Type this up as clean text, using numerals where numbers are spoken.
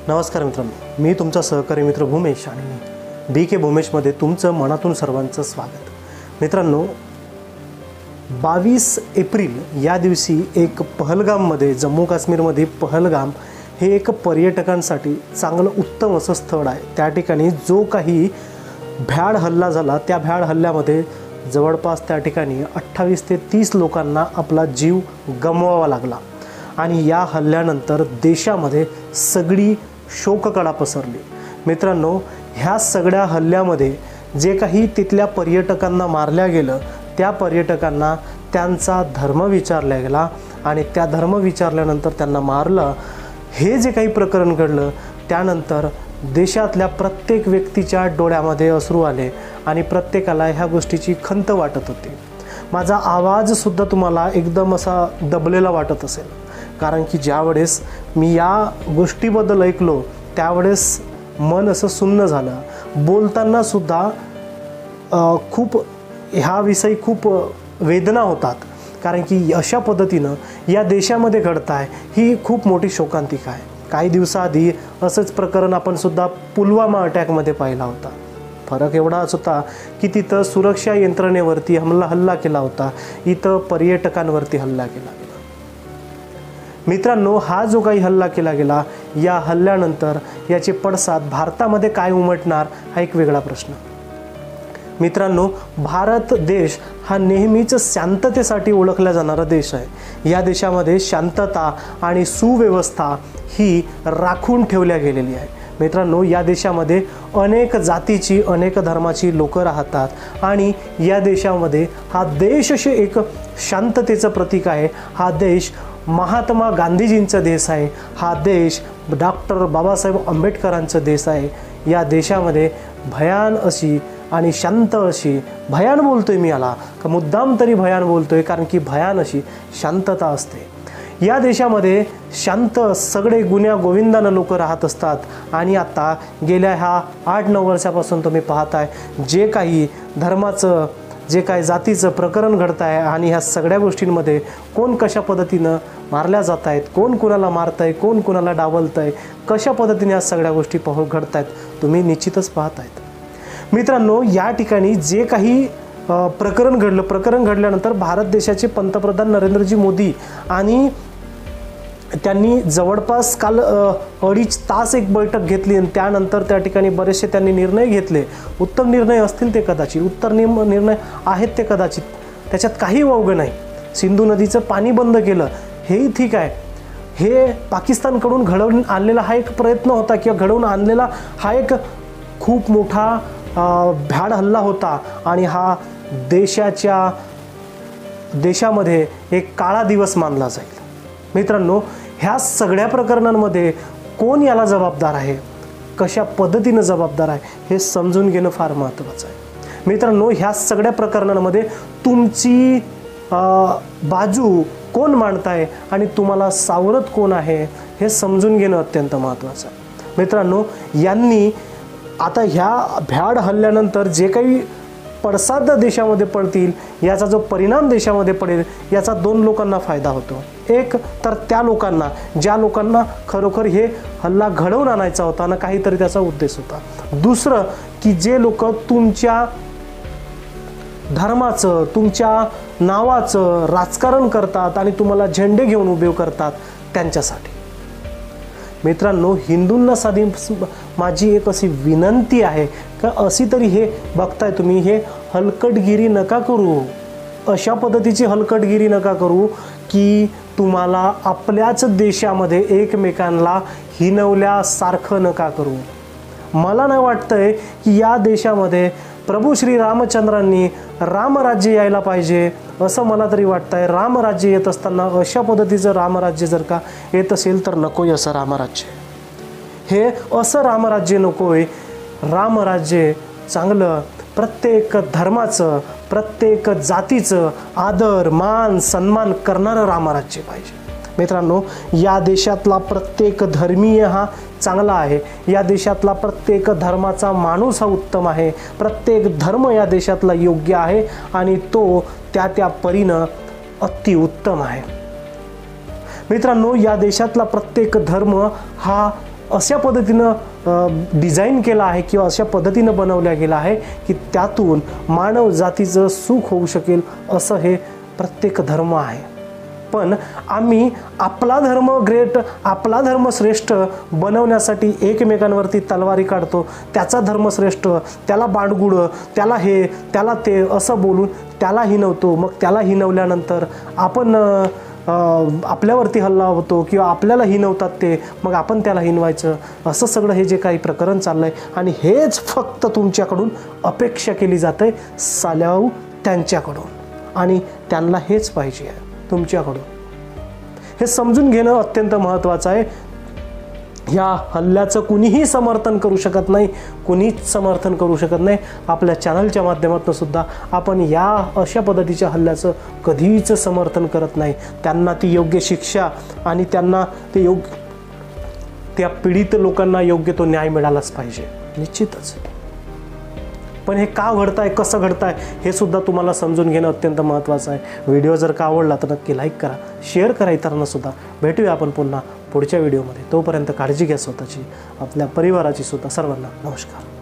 नमस्कार मित्रांनो, मी तुमचा सहकारी मित्र भूमेश आणि BK भूमेशमध्ये तुमचं मनातून सर्वांचं स्वागत. मित्रांनो, 22 एप्रिल या दिवशी एक पहलगाममध्ये, जम्मू काश्मीरमध्ये पहलगाम हे एक पर्यटकांसाठी चांगलं उत्तम असं स्थळ आहे. त्या ठिकाणी जो काही भ्याड हल्ला झाला, त्या भ्याड हल्ल्यामध्ये जवळपास त्या ठिकाणी 28 ते 30 लोकांना आपला जीव गमवावा लागला आणि या हल्ल्यानंतर देशामध्ये सगळी शोककळा पसरली. मित्रांनो, ह्या सगळ्या हल्ल्यामध्ये जे काही तिथल्या पर्यटकांना मारल्या गेलं, त्या पर्यटकांना त्यांचा धर्म विचारला गेला आणि त्या धर्म विचारल्यानंतर त्यांना मारलं. हे जे काही प्रकरण घडलं त्यानंतर देशातल्या प्रत्येक व्यक्तीच्या डोळ्यामध्ये अश्रू आले आणि प्रत्येकाला ह्या गोष्टीची खंत वाटत होती. माझा आवाजसुद्धा तुम्हाला एकदम असा दबलेला वाटत असेल, कारण की ज्यावेळेस मी या गोष्टीबद्दल ऐकलो त्यावेळेस मन असं सुन्न झालं. बोलतानासुद्धा खूप ह्याविषयी खूप वेदना होतात, कारण की अशा पद्धतीनं या देशामध्ये घडत आहे ही खूप मोठी शोकांतिका आहे. काही दिवसाआधी असंच प्रकरण आपण सुद्धा पुलवामा अटॅकमध्ये पाहिला होता. फरक एवढाच होता की तिथं सुरक्षा यंत्रणेवरती हल्ला केला होता, इथं पर्यटकांवरती हल्ला केला गेला. मित्रांनो, हा जो काही हल्ला केला गेला, या हल्ल्यानंतर याचे पडसाद भारतामध्ये काय उमटणार हा एक वेगळा प्रश्न. मित्रांनो, भारत देश हा नेहमीच शांततेसाठी ओळखला जाणारा देश आहे. या देशामध्ये शांतता आणि सुव्यवस्था ही राखून ठेवल्या गेलेली आहे. मित्रांनो, या देशामध्ये अनेक जातीची, अनेक धर्माची लोकं राहतात आणि या देशामध्ये हा देश असे एक शांततेचं प्रतीक आहे. हा देश महात्मा गांधीजींचा देश आहे. हा देश डॉक्टर बाबासाहेब आंबेडकरांचा देश आहे. या देशामध्ये भयान अशी आणि शांत अशी, भयान बोलतोय मी याला का मुद्दाम तरी भयान बोलतोय, कारण की भयान अशी शांतता असते. या देशामध्ये शांत सगळे गुण्या गोविंदानं लोक राहत असतात आणि आता गेल्या ह्या 8-9 वर्षापासून तुम्ही पाहताय जे काही धर्माचं, जे काही जातीचं प्रकरण घडत आहे आणि ह्या सगळ्या गोष्टींमध्ये कोण कशा पद्धतीनं मारल्या जात आहेत, कोण कुणाला मारत आहे, कोण कुणाला डावलत आहे, कशा पद्धतीने या सगळ्या गोष्टी घडत आहेत तुम्ही निश्चितच पाहत आहेत. मित्रांनो, या ठिकाणी जे काही प्रकरण घडलं, प्रकरण घडल्यानंतर भारत देशाचे पंतप्रधान नरेंद्रजी मोदी आणि त्यांनी जवळपास काल 2.5 तास एक बैठक घेतली आणि त्यानंतर त्या ठिकाणी बरेचसे त्यांनी निर्णय घेतले. उत्तम निर्णय असतील ते कदाचित, निर्णय आहेत ते कदाचित, त्याच्यात काही वावगं नाही. सिंधू नदीचं पाणी बंद केलं हेही ठीक आहे. हे पाकिस्तानकडून घडवून आणलेला हा एक प्रयत्न होता किंवा घडवून आणलेला हा एक खूप मोठा भ्याड हल्ला होता आणि हा देशामध्ये एक काळा दिवस मानला जाईल. मित्रांनो, ह्या सगळ्या प्रकरणांमध्ये कोण याला जबाबदार आहे, कशा पद्धतीनं जबाबदार आहे हे समजून घेणं फार महत्त्वाचं आहे. मित्रांनो, ह्या सगळ्या प्रकरणांमध्ये तुमची बाजू कोण मांडताय आणि तुम्हाला सावरत कोण आहे हे समजून घेणं अत्यंत महत्त्वाचं आहे. मित्रांनो, यांनी आता ह्या भ्याड हल्ल्यानंतर जे काही पडसाद देशामध्ये पडतील, याचा जो परिणाम देशामध्ये पडेल याचा 2 लोकांना फायदा होतो. एक तर त्या लोकांना, ज्या लोकांना खरोखर हे हल्ला घडवून आणायचा होता ना, काहीतरी त्याचा उद्देश होता. दुसरं की जे लोक तुमच्या धर्माचं, तुमच्या नावाचं राजकारण करतात आणि तुम्हाला झेंडे घेऊन उभे करतात त्यांच्यासाठी. मित्रांनो, हिंदूंना साधी माझी एक अशी विनंती आहे का अशी तरी हे बघताय तुम्ही, हे हलकटगिरी नका करू, अशा पद्धतीची हलकटगिरी नका करू की तुम्हाला आपल्याच देशामध्ये एकमेकांना हिनवल्यासारखं नका करू. मला नाही वाटतंय की या देशामध्ये प्रभू श्री रामचंद्रांनी रामराज्य यायला पाहिजे असं मला तरी वाटतंय. रामराज्य येत असताना अशा पद्धतीचं रामराज्य जर का येत असेल तर नकोय असं रामराज्य. हे असं रामराज्य नकोय. रामराज्य चांगलं, प्रत्येक धर्माचं, प्रत्येक जातीचं आदर मान सन्मान करणारं रामराज्य पाहिजे. मित्रांनो, या देशातला प्रत्येक धर्मीय हा चांगला आहे. या देशातला प्रत्येक धर्माचा माणूस हा उत्तम आहे. प्रत्येक धर्म या देशातला योग्य आहे आणि तो त्या परीनं अतिउत्तम आहे. मित्रांनो, या देशातला प्रत्येक धर्म हा अशा पद्धतीनं डिझाईन केला आहे किंवा अशा पद्धतीनं बनवल्या गेला आहे की त्यातून मानव जातीचं सुख होऊ शकेल असं हे प्रत्येक धर्म आहे. पण आम्ही आपला धर्म ग्रेट, आपला धर्म श्रेष्ठ बनवण्यासाठी एकमेकांवरती तलवारी काढतो. त्याचा धर्म श्रेष्ठ, त्याला बाणगुडं, त्याला हे, त्याला ते असं बोलून त्याला हिनवतो. मग त्याला हिनवल्यानंतर आपण आपल्यावरती हल्ला होतो किंवा आपल्याला हिनवतात ते, मग आपण त्याला हिनवायचं. असं सगळं हे जे काही प्रकरण चाललं आहे आणि हेच फक्त तुमच्याकडून अपेक्षा केली जाते साल्याऊ त्यांच्याकडून, आणि त्यांना हेच पाहिजे आहे तुमच्याकडून. हे समजून घेणं अत्यंत महत्त्वाचं आहे. ह्या हल्ल्याचं कुणीही समर्थन करू शकत नाही, कुणीच समर्थन करू शकत नाही. आपल्या चॅनलच्या माध्यमातून सुद्धा आपण या अशा पद्धतीच्या हल्ल्याचं कधीच समर्थन करत नाही. त्यांना ती योग्य शिक्षा आणि त्यांना ते योग्य, त्या पीडित लोकांना योग्य तो न्याय मिळालाच पाहिजे निश्चितच. पण हे का घडतंय, कसं घडतंय हे सुद्धा तुम्हाला समजून घेणं अत्यंत महत्त्वाचं आहे. व्हिडिओ जर का आवडला तर नक्की लाईक करा, शेअर करा इतरांना सुद्धा. भेटूया आपण पुन्हा पुढच्या व्हिडिओमध्ये. तोपर्यंत काळजी घ्या स्वतःची, आपल्या परिवाराची सुद्धा. सर्वांना नमस्कार.